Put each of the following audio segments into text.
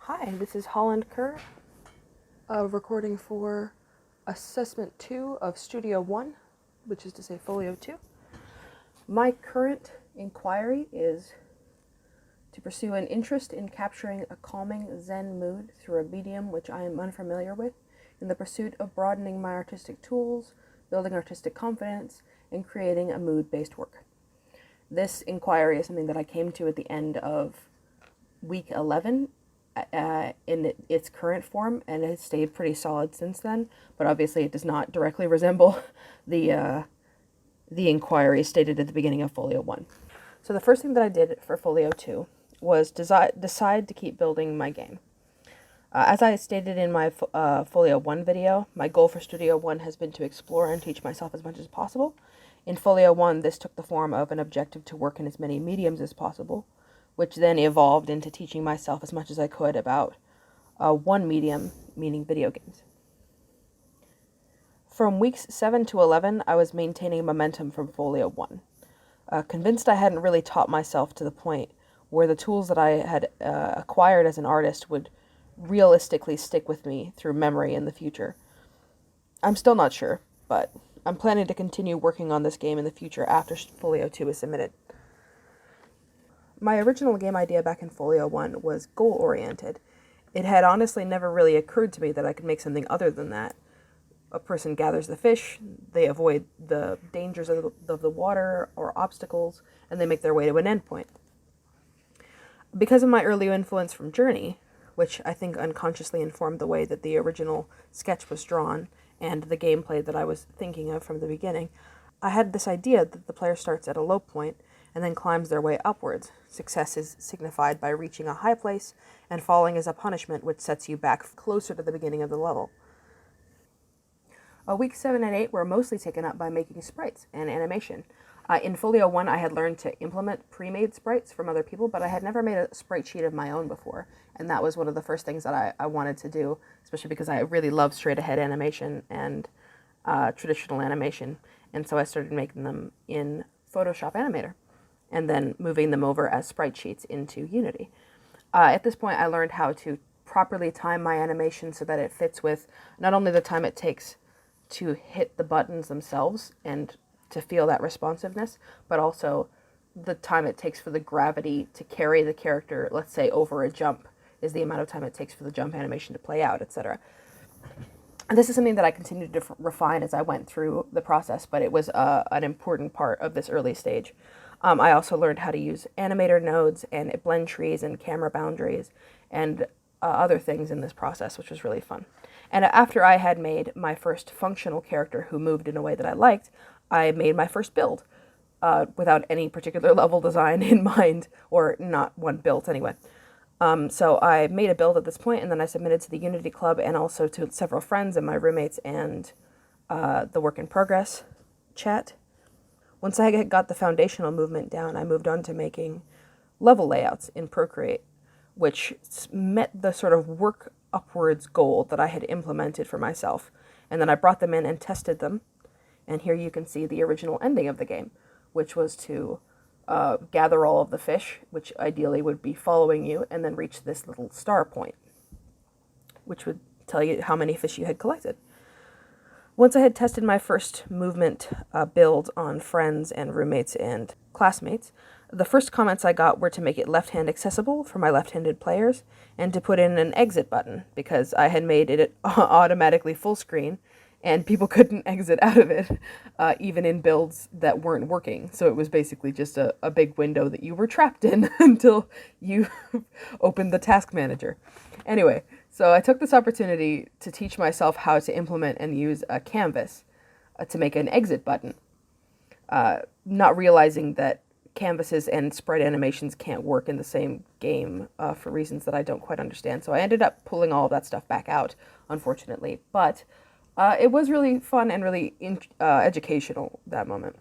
Hi, this is Holland Kerr, recording for Assessment 2 of Studio 1, which is to say Folio 2. My current inquiry is to pursue an interest in capturing a calming Zen mood through a medium which I am unfamiliar with, in the pursuit of broadening my artistic tools, building artistic confidence, and creating a mood-based work. This inquiry is something that I came to at the end of week 11 in its current form, and it has stayed pretty solid since then, but obviously it does not directly resemble the inquiry stated at the beginning of Folio 1. So the first thing that I did for Folio 2 was decide to keep building my game. As I stated in my Folio 1 video, my goal for Studio 1 has been to explore and teach myself as much as possible. In Folio 1, this took the form of an objective to work in as many mediums as possible, which then evolved into teaching myself as much as I could about one medium, meaning video games. From weeks 7 to 11, I was maintaining momentum from Folio 1. Convinced I hadn't really taught myself to the point where the tools that I had acquired as an artist would realistically stick with me through memory in the future. I'm still not sure, but I'm planning to continue working on this game in the future after Folio 2 is submitted. My original game idea back in Folio 1 was goal-oriented. It had honestly never really occurred to me that I could make something other than that. A person gathers the fish, they avoid the dangers of the water or obstacles, and they make their way to an endpoint. Because of my early influence from Journey, which I think unconsciously informed the way that the original sketch was drawn and the gameplay that I was thinking of from the beginning, I had this idea that the player starts at a low point and then climbs their way upwards. Success is signified by reaching a high place, and falling is a punishment which sets you back closer to the beginning of the level. Weeks 7 and 8 were mostly taken up by making sprites and animation. In Folio 1, I had learned to implement pre-made sprites from other people, but I had never made a sprite sheet of my own before, and that was one of the first things that I wanted to do, especially because I really love straight-ahead animation and traditional animation, and so I started making them in Photoshop Animator, and then moving them over as sprite sheets into Unity. At this point, I learned how to properly time my animation so that it fits with not only the time it takes to hit the buttons themselves and to feel that responsiveness, but also the time it takes for the gravity to carry the character, let's say over a jump, is the amount of time it takes for the jump animation to play out, etc. And this is something that I continued to refine as I went through the process, but it was an important part of this early stage. I also learned how to use animator nodes and blend trees and camera boundaries and other things in this process, which was really fun. And after I had made my first functional character who moved in a way that I liked, I made my first build without any particular level design in mind, or not one built anyway. So I made a build at this point, and then I submitted to the Unity Club and also to several friends and my roommates and the work in progress chat. Once I got the foundational movement down, I moved on to making level layouts in Procreate, which met the sort of work upwards goal that I had implemented for myself. And then I brought them in and tested them. And here you can see the original ending of the game, which was to gather all of the fish, which ideally would be following you, and then reach this little star point, which would tell you how many fish you had collected. Once I had tested my first movement build on friends and roommates and classmates, the first comments I got were to make it left-hand accessible for my left-handed players and to put in an exit button, because I had made it automatically full screen and people couldn't exit out of it, even in builds that weren't working. So it was basically just a big window that you were trapped in until you opened the task manager. Anyway, so I took this opportunity to teach myself how to implement and use a canvas to make an exit button, not realizing that canvases and sprite animations can't work in the same game for reasons that I don't quite understand. So I ended up pulling all of that stuff back out, unfortunately. But it was really fun and really educational, that moment.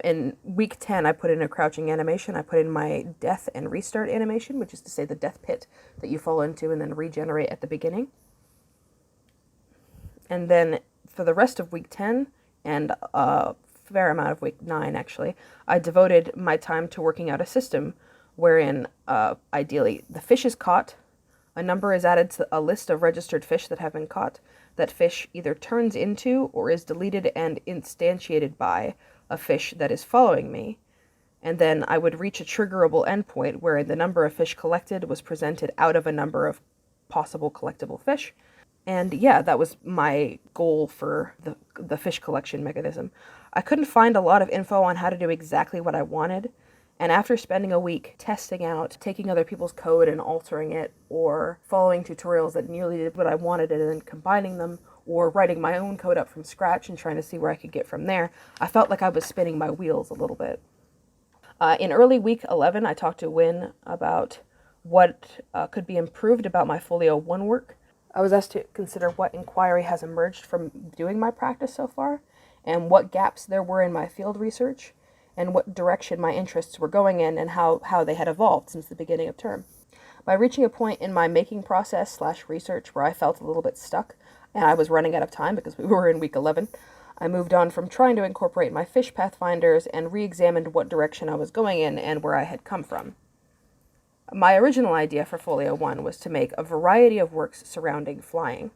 In week 10, I put in a crouching animation. I put in my death and restart animation, which is to say the death pit that you fall into and then regenerate at the beginning. And then for the rest of week 10 and a fair amount of week 9, actually, I devoted my time to working out a system wherein ideally the fish is caught, a number is added to a list of registered fish that have been caught. That fish either turns into or is deleted and instantiated by a fish that is following me. And then I would reach a triggerable endpoint where the number of fish collected was presented out of a number of possible collectible fish. And yeah, that was my goal for the fish collection mechanism. I couldn't find a lot of info on how to do exactly what I wanted. And after spending a week testing out, taking other people's code and altering it, or following tutorials that nearly did what I wanted and then combining them, or writing my own code up from scratch and trying to see where I could get from there, I felt like I was spinning my wheels a little bit. In early week 11, I talked to Win about what could be improved about my Folio 1 work. I was asked to consider what inquiry has emerged from doing my practice so far, and what gaps there were in my field research, and what direction my interests were going in, and how they had evolved since the beginning of term. By reaching a point in my making process / research where I felt a little bit stuck, and I was running out of time because we were in week 11, I moved on from trying to incorporate my fish pathfinders and re-examined what direction I was going in and where I had come from. My original idea for Folio 1 was to make a variety of works surrounding flying.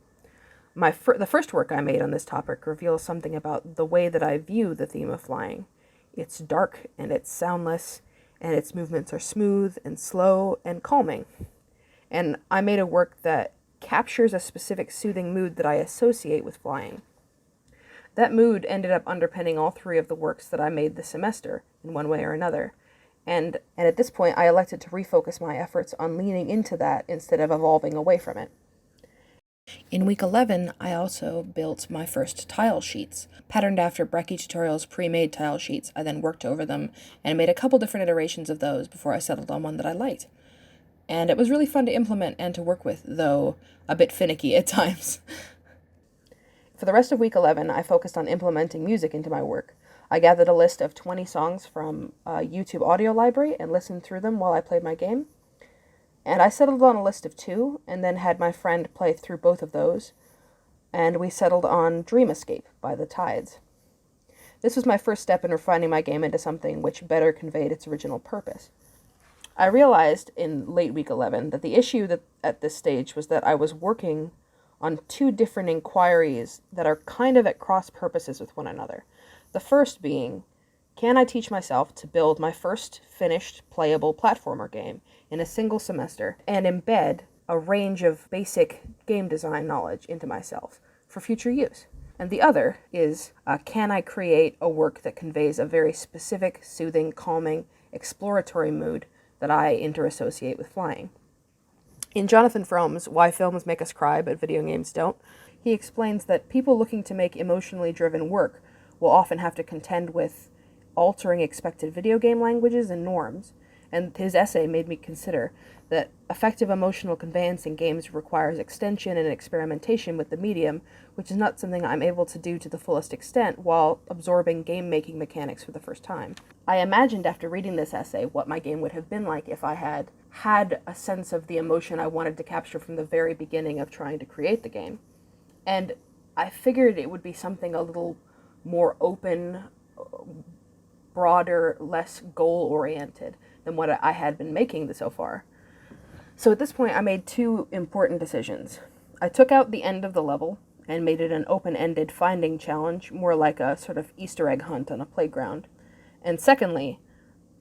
The first work I made on this topic reveals something about the way that I view the theme of flying. It's dark and it's soundless, and its movements are smooth and slow and calming. And I made a work that captures a specific soothing mood that I associate with flying. That mood ended up underpinning all 3 of the works that I made this semester, in one way or another. And at this point, I elected to refocus my efforts on leaning into that instead of evolving away from it. In week 11, I also built my first tile sheets. Patterned after Brecci Tutorial's pre-made tile sheets, I then worked over them and made a couple different iterations of those before I settled on one that I liked. And it was really fun to implement and to work with, though a bit finicky at times. For the rest of week 11, I focused on implementing music into my work. I gathered a list of 20 songs from a YouTube audio library and listened through them while I played my game. And I settled on a list of 2, and then had my friend play through both of those, and we settled on Dream Escape by The Tides. This was my first step in refining my game into something which better conveyed its original purpose. I realized in late week 11 that the issue at this stage was that I was working on 2 different inquiries that are kind of at cross purposes with one another. The first being, can I teach myself to build my first finished playable platformer game in a single semester and embed a range of basic game design knowledge into myself for future use? And the other is, can I create a work that conveys a very specific, soothing, calming, exploratory mood that I interassociate with flying? In Jonathan Fromm's Why Films Make Us Cry But Video Games Don't, he explains that people looking to make emotionally driven work will often have to contend with altering expected video game languages and norms, and his essay made me consider that effective emotional conveyance in games requires extension and experimentation with the medium, which is not something I'm able to do to the fullest extent while absorbing game-making mechanics for the first time. I imagined after reading this essay what my game would have been like if I had a sense of the emotion I wanted to capture from the very beginning of trying to create the game. And I figured it would be something a little more open, broader, less goal-oriented than what I had been making so far. So at this point, I made 2 important decisions. I took out the end of the level and made it an open-ended finding challenge, more like a sort of Easter egg hunt on a playground. And secondly,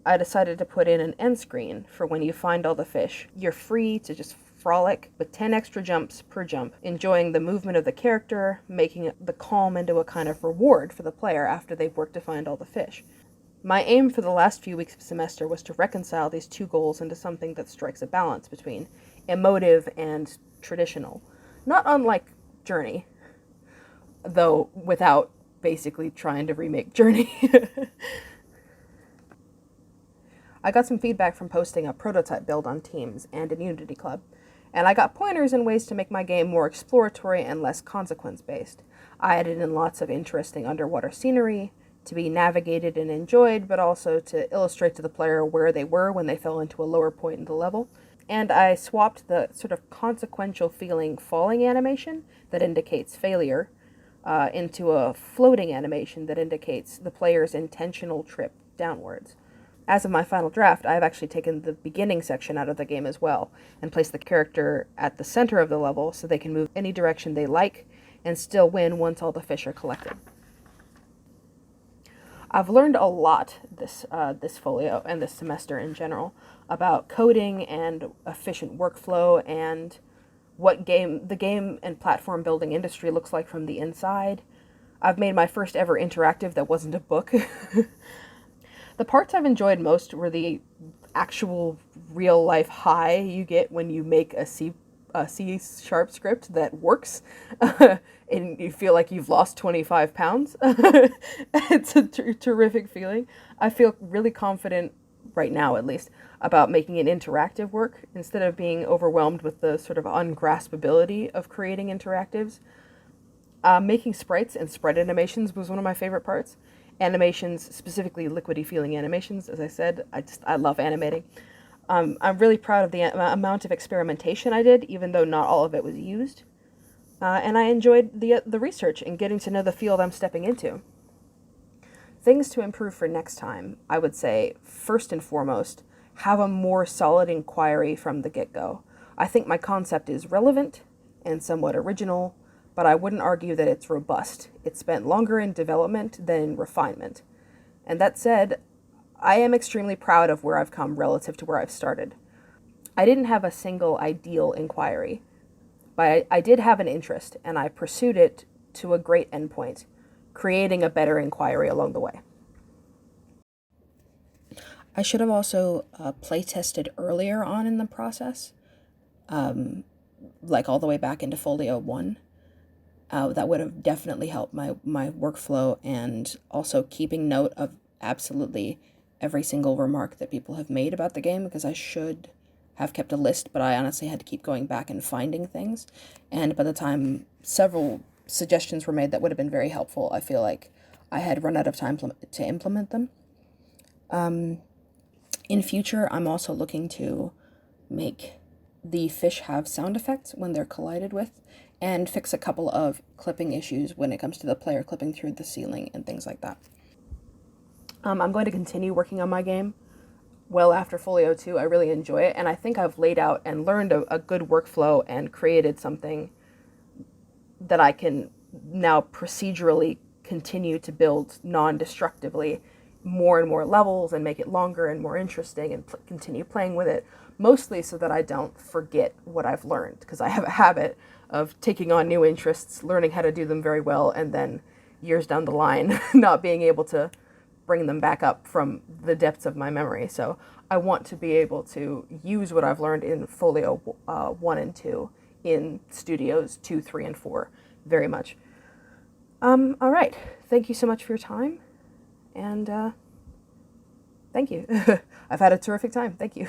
I decided to put in an end screen for when you find all the fish. You're free to just frolic with 10 extra jumps per jump, enjoying the movement of the character, making the calm into a kind of reward for the player after they've worked to find all the fish. My aim for the last few weeks of the semester was to reconcile these 2 goals into something that strikes a balance between emotive and traditional. Not unlike Journey, though without basically trying to remake Journey. I got some feedback from posting a prototype build on Teams and in Unity Club, and I got pointers and ways to make my game more exploratory and less consequence-based. I added in lots of interesting underwater scenery to be navigated and enjoyed, but also to illustrate to the player where they were when they fell into a lower point in the level. And I swapped the sort of consequential feeling falling animation that indicates failure into a floating animation that indicates the player's intentional trip downwards. as of my final draft, I've actually taken the beginning section out of the game as well and placed the character at the center of the level so they can move any direction they like and still win once all the fish are collected. I've learned a lot this folio and this semester in general about coding and efficient workflow and what the game and platform building industry looks like from the inside. I've made my first ever interactive that wasn't a book. The parts I've enjoyed most were the actual real life high you get when you make a C# script that works and you feel like you've lost 25 pounds. It's a terrific feeling. I feel really confident right now, at least, about making an interactive work instead of being overwhelmed with the sort of ungraspability of creating interactives. Making sprites and sprite animations was one of my favorite parts. Animations, specifically liquidy feeling animations, as I said, I love animating. I'm really proud of the amount of experimentation I did, even though not all of it was used. And I enjoyed the research and getting to know the field I'm stepping into. Things to improve for next time, I would say, first and foremost, have a more solid inquiry from the get-go. I think my concept is relevant and somewhat original, but I wouldn't argue that it's robust. It spent longer in development than in refinement. And that said, I am extremely proud of where I've come relative to where I've started. I didn't have a single ideal inquiry, but I did have an interest, and I pursued it to a great endpoint, creating a better inquiry along the way. I should have also play tested earlier on in the process, like all the way back into Folio 1. That would have definitely helped my workflow, and also keeping note of absolutely every single remark that people have made about the game, because I should have kept a list, but I honestly had to keep going back and finding things. And by the time several suggestions were made that would have been very helpful, I feel like I had run out of time to implement them. In future, I'm also looking to make the fish have sound effects when they're collided with, and fix a couple of clipping issues when it comes to the player clipping through the ceiling and things like that. I'm going to continue working on my game well after Folio 2. I really enjoy it, and I think I've laid out and learned a good workflow and created something that I can now procedurally continue to build non-destructively more and more levels and make it longer and more interesting and continue playing with it, mostly so that I don't forget what I've learned, because I have a habit of taking on new interests, learning how to do them very well, and then years down the line not being able to bring them back up from the depths of my memory. So I want to be able to use what I've learned in Folio 1 and 2 in Studios 2, 3, and 4 very much. All right. Thank you so much for your time, and thank you. I've had a terrific time. Thank you.